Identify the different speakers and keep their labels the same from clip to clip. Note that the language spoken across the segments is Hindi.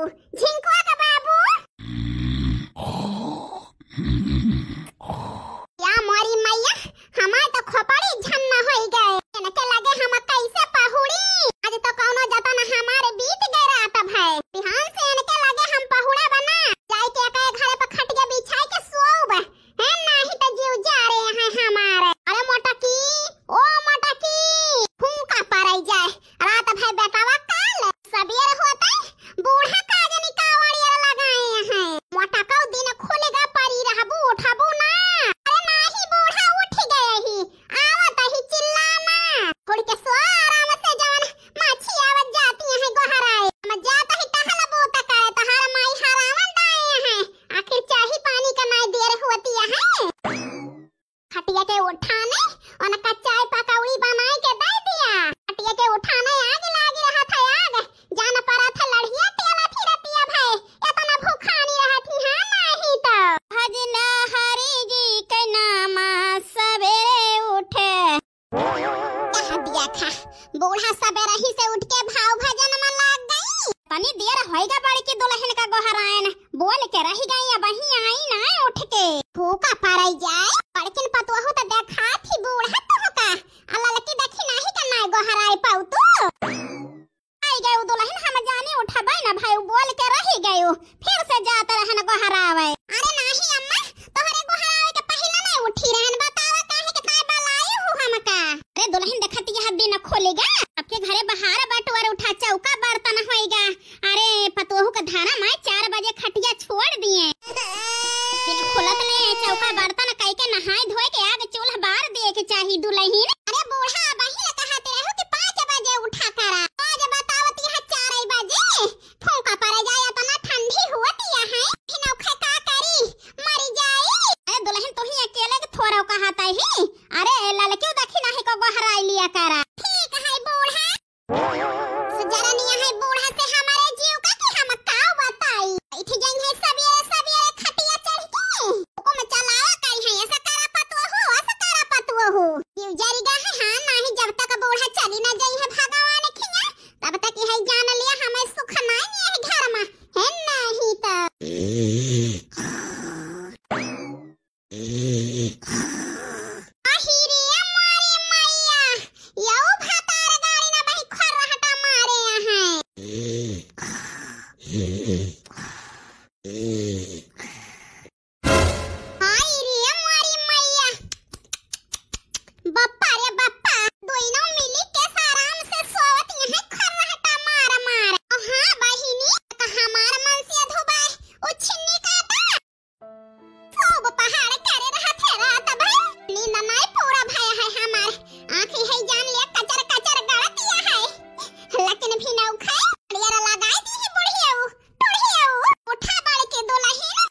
Speaker 1: झिंकुआ का बाबू या मोरी मैया हमार तो खोपड़ी झन्न होई गए इनके लगे हम कैसे पहुड़ी आज तो कौनो जतन हमारे बीत गए रात भाई बिहान से इनके लगे हम पहुड़ा बना जाई के कहे घर पे खटिया बिछाई के सोब है नहीं तो जीव जा रहे हैं हमारे अरे मोटकी ओ मोटकी फूंका पड़ई जाए रात भाई बेटावा काल सबेर होता बूढ़ा काज निकावड़िया लगाए हैं मोटका दिन खुलेगा परी रहबू उठबू ना अरे नाही बूढ़ा उठ गए ही आवत ही चिल्लाना थोड़ी के सो आराम से जवन माछी आवत जाती है गोहराए हम जात ही टहल बोत करे तहार माई हरावन दाए हैं आखिर चाही पानी का नहीं देर होती है खटिया के उठाने और का चाय पकौड़ी बनाए के दे दिया खटिया के उठाने आग लागी रहा था आग जान पड़ा था लड़िया टेला थी रतिया भाई इतना भूखा नहीं रहती है नहीं तो भजना हरि जी के नाम सवेरे उठे कह दिया था बूढ़ा सवेरे ही से उठ के भाव भजन में लग गई तनी देर होएगा बड़ी के दुल्हन का गोहरायन बोल के रही गई अब ही आई ना उठ के भूखा पड़ई जाए बड़किन पतोहू तो देखा थी बूढ़ा तो का अल्लाह लकी देखी नहीं का ना गोहराए पाऊ तू आई गए दुल्हन हम जाने उठबे ना भाई बोल के रही गई फिर से जात रहन गोहरावे अरे नहीं अम्मा तोहरे गोहरावे के पहले नहीं उठी रहन बतावा काहे के काय बलाई हूं हमका अरे दुल्हन देखती है दिन खोलेगा आपके घरे बहार बटवर उठा चौका बर्तन होएगा अरे पतोहू का धारा मैं 4 बजे खटिया छोड़ दिए दिन खुलत ले चौका बर्तन कई के नहाए धोए के आग चूल्हा बार दे के चाही दुल्हन अरे बूढ़ा बही कहते रहो कि 5 बजे उठा करा आज बतावती है 4 बजे फूंका पड़ जाए इतना ठंडी होती है फिनौ खा का करी मरी जाई अरे दुल्हन तू ही अकेले के थोड़ा कहता है अरे ललकियो देखी नहीं को गोहराई लिया करा ठीक है बूढ़ा सुजरनिया है बूढ़ा से हमारे जीव का कि हम का बताई बैठ गई है सवेरे सवेरे खटिया चढ़ के को में चलावा कई है ऐसा करा पतुओ जीव जरीगा है हां नहीं जब तक बूढ़ा चली ना जाई है भगवान खिया तब तक है जान लिया हमें सुख नहीं है घर में है नहीं तो आहिरे मारे मैया यो भातार गाड़ी ना बही खर हटा मारे हैं हाय रे मारी मैया बप्पा रे बप्पा दोइनो मिली के आराम से सोवत यहां खर हटा मार हां बहिनी हमार मन से धोबाई उछनी काटा सब पहाड़ करे रहा थे रात भाई नींद नहीं पूरा भया है हमार आंखें है जान लिया कचर कचर गड़तिया है लेकिन भी नौ खाए अड़ियारा लगाई दी है बुढ़िया टुढ़िया उठा बाड़ के दुल्हन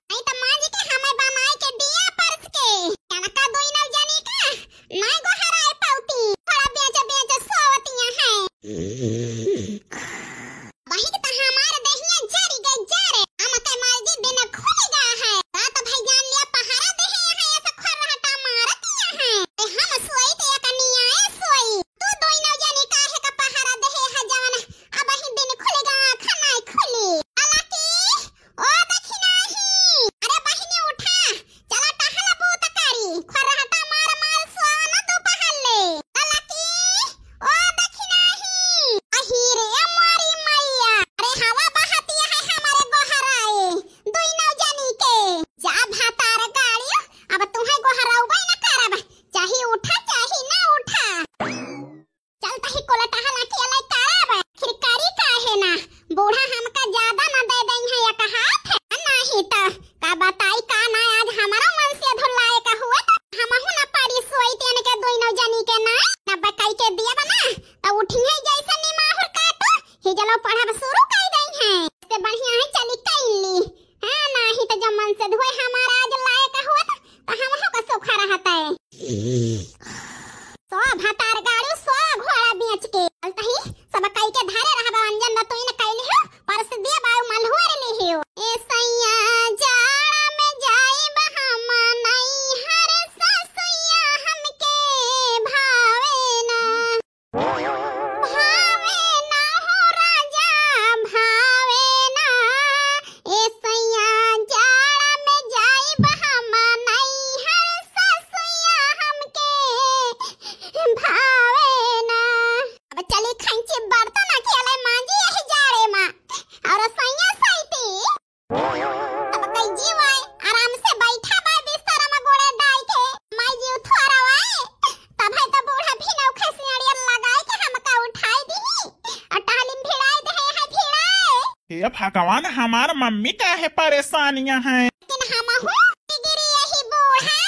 Speaker 2: ये भगवान हमार मम्मी का है परेशानियां हैं।
Speaker 1: लेकिन हम हूँ गिरी यही बूढ़ा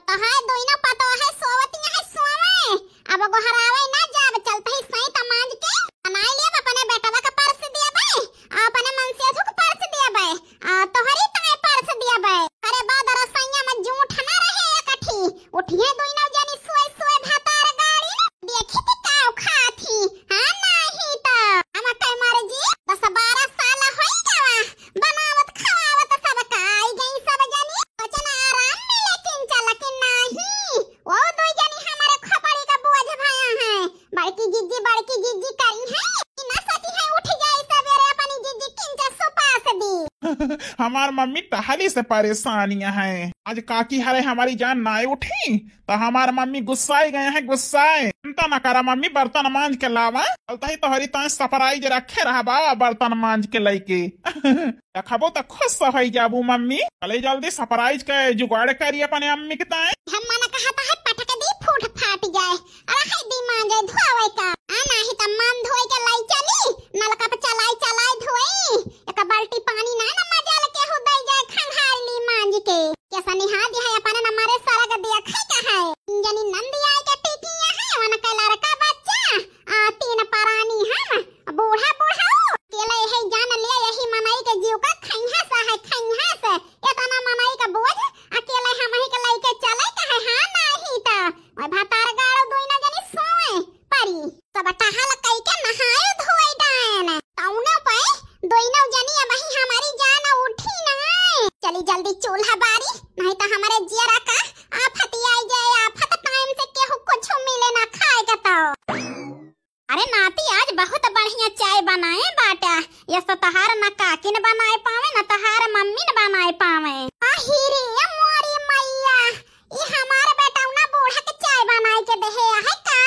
Speaker 1: तो है दोनों पतो है सोवतियां है सोवे अब गोहरावे ना जाब चलते ही सही तमांज के बनाई ले अपने बेटवा का पर्स दिया बे अपने मन से धुक पर्स दिया बे तोहरी ताए पर्स दिया बे अरे बाद रसैया में जूठ ना रहे इकट्ठी उठिए दोनों जानी सोए सोए भातार गाड़ी देखी थी काव खाथी हां नहीं तो हम कई मारे जी 10-12 साल होई गवा बनावत खवावत सब काई गई सब जानी वचन आराम में लेकिन लेकिन नहीं वो दो जानी हमारे खपड़ी का बोझ भाया है बड़की जिज्जी करी है ना सती है उठ जाए सवेरे अपनी जिज्जी किंचा सुपास दी
Speaker 2: हमार मम्मी टहली से परेशानियां हैं। आज काकी हरे हमारी जान ना उठी तो हमार मम्मी गुस्साए गए हैं गुस्साए। चिंता न करा मम्मी बर्तन मांज के लावा चलता ही तोहरी तो सरप्राइज रखे रहा बाबा बर्तन मांज के लेके खबो तो खुश हो जाबू मम्मी चले जल्दी सरप्राइज के जुगाड़ करी अपने अम्मी के ताए।
Speaker 1: हम मन कहता है पटक दी फूट फाट जाए अरे है दी मांजे धोवे का आना ही त मन धोए के लाई चली नलका पे चलाई धोई एक बाल्टी पानी ना न मजाल के हो दई जाए खंघाली मांज के कैसा निहा दिया है अपन न मारे सारा का दिया खाई का है जनी नंदी आई के टिकिया है वन का लड़का बच्चा 3 परानी हम बूढ़ा केले है जान ले यही मनाई के जीव का खैहा से इतना मनाई का बोझ अकेले हम ही के लाई के चले का है हां नहीं त ओए भातार गाड़ो दोई ना जनी सोए परी सब टहल कई के नहाए धोई डायन तौने पे दोई ना जनी अब ही हमारी जान उठी ना चली जल्दी चूल्हा बारी नहीं तो हमारे जियरा का आफत आई जाए आफत टाइम से केहू कुछ मिले ना खाएगा तो अरे नाती आज बहुत बढ़िया चाय बनाए बाटा ये तो तहार न काकी न बनाए पावे न तहार मम्मी न बनाए पावे आहिरे मोरी मैया ये हमारे बेटा ना बूढ़ा के चाय बनाए के देहे है का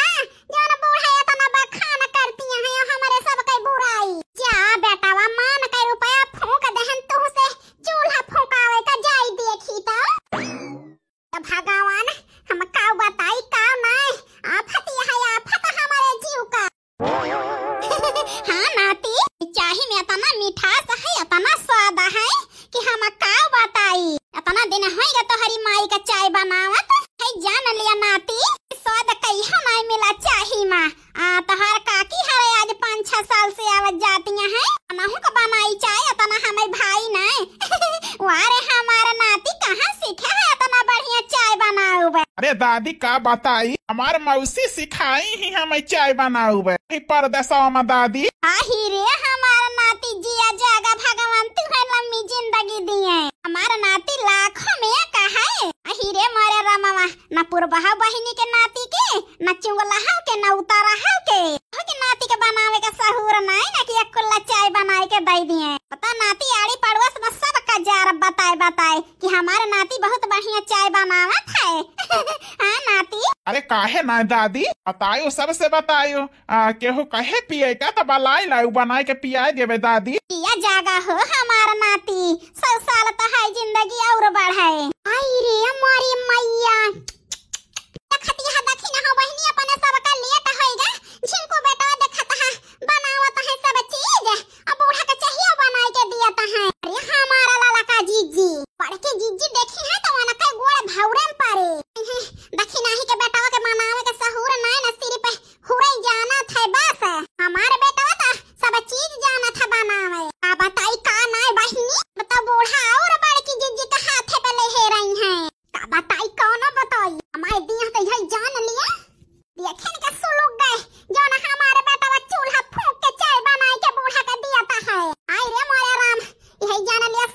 Speaker 1: जौन बूढ़ा या तना बखान करती है हमारे सब के बुराई जा बेटावा मान के रुपया फूंक देहन तू से चूल्हा फूंकावे का जाई देखी तो भगवान हम का बताई का नहीं आफत है आफत हमारे जीव का हाँ नाती चाही में इतना मिठास है इतना स्वाद है कि हम का बताई इतना दिन होएगा तो हरी माई का चाय बनावत है जान लिया नाती स्वाद कई हमारे मिला चाही मां तहार काकी हरे आज 5-6 साल से आवत जाती है अनहु का बनाई चाय इतना हमारे भाई नहीं वारे हमारा नाती कहां सीखा है इतना बढ़िया चाय बनाऊ बे।
Speaker 2: अरे दादी का बताई हमार मौसी सिखाई ही हमें चाय बनाऊ बे परदेसवा में दादी
Speaker 1: आहिरे हमारा नाती जिया जागा भगवान तुम्हें लंबी जिंदगी दिए हमारा नाती लाखों में का है आहिरे मारे रामवा न पुरबहा बहिनी के नाती के न चुंगलहा के न उतारहा के नाती के बनावे का सहूर नहीं ना कि अकुल्ला चाय बनाए के दे दिए पता नाती आड़ी पड़ोस में सब का जार बताए कि हमारा नाती बहुत बढ़िया चाय बनावत है हाँ नाती
Speaker 2: अरे काहे ना दादी बतायो सबसे बतायो केहू कहे पिए का तो बलाई लाऊ बनाए के पियाए देवे दादी
Speaker 1: पिया जागा हो हमारा नाती 100 साल तो है जिंदगी और बढ़ाए आई रे हमारी मैया देखती है देखी ना हो बहनी अपने सब का लेट होएगा जिनको बेटा देखता है बनावत है सब चीज अब बूढ़ा के चाहिए बनाए के दिया था है अरे हमारा लाला का जीजी पढ़ के जीजी देखी है तो वना का गोड़ भावरे में पारे देखी नहीं के बेटा के बनावे के सहूर नहीं न सिर पे हुरे जाना था बस हमारे बेटा था सब चीज जाना था बनावे आ बताई का नहीं बहनी बता बूढ़ा और बड़की जीजी के हाथ पे ले हे रही हैं का बताई कौन बताई हमारे दिया तो यही जान लिया देखे न के सुलग गए जो ना हमारे बेटा चूल्हा फूंक के चाय बनाए के बूढ़ा का दिया था है आई रे मोरे राम यही जान लिया